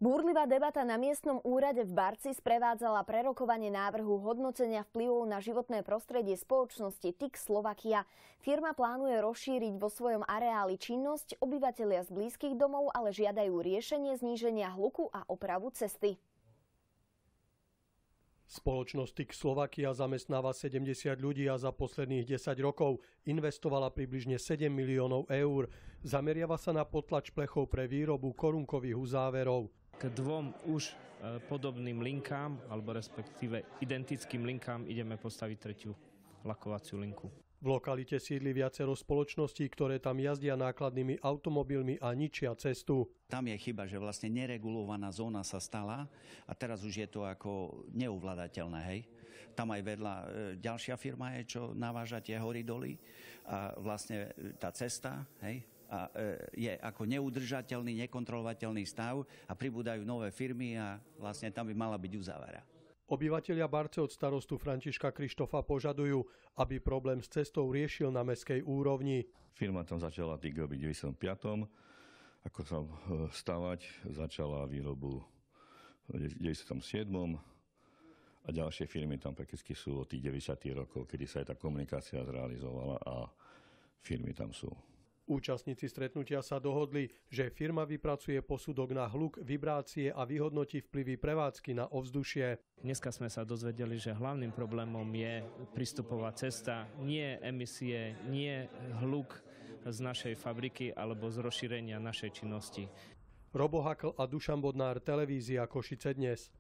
Búrlivá debata na miestnom úrade v Barci sprevádzala prerokovanie návrhu hodnotenia vplyvov na životné prostredie spoločnosti TIC Slovakia. Firma plánuje rozšíriť vo svojom areáli činnosť, obyvatelia z blízkych domov ale žiadajú riešenie zníženia hluku a opravu cesty. Spoločnosť TIC Slovakia zamestnáva 70 ľudí a za posledných 10 rokov investovala približne 7 miliónov eur. Zameriava sa na potlač plechov pre výrobu korunkových uzáverov. K dvom už podobným linkám, alebo respektíve identickým linkám, ideme postaviť tretiu lakovaciu linku. V lokalite sídli viacero spoločností, ktoré tam jazdia nákladnými automobilmi a ničia cestu. Tam je chyba, že vlastne neregulovaná zóna sa stala a teraz už je to ako neuvladateľné. Hej? Tam aj vedľa ďalšia firma je, čo naváža tie hory doly a vlastne tá cesta, hej, a je ako neudržateľný, nekontrolovateľný stav a pribúdajú nové firmy a vlastne tam by mala byť uzávera. Obyvatelia Barce od starostu Františka Krištofa požadujú, aby problém s cestou riešil na mestskej úrovni. Firma tam začala v 95. Ako sa stavať, začala výrobu v 97. A ďalšie firmy tam prakticky sú od tých 90. rokov, kedy sa aj tá komunikácia zrealizovala a firmy tam sú. Účastníci stretnutia sa dohodli, že firma vypracuje posudok na hluk, vibrácie a vyhodnotí vplyvy prevádzky na ovzdušie. Dneska sme sa dozvedeli, že hlavným problémom je prístupová cesta, nie emisie, nie hluk z našej fabriky alebo z rozšírenia našej činnosti. Robo Hakl a Dušan Bodnár, televízia Košice dnes.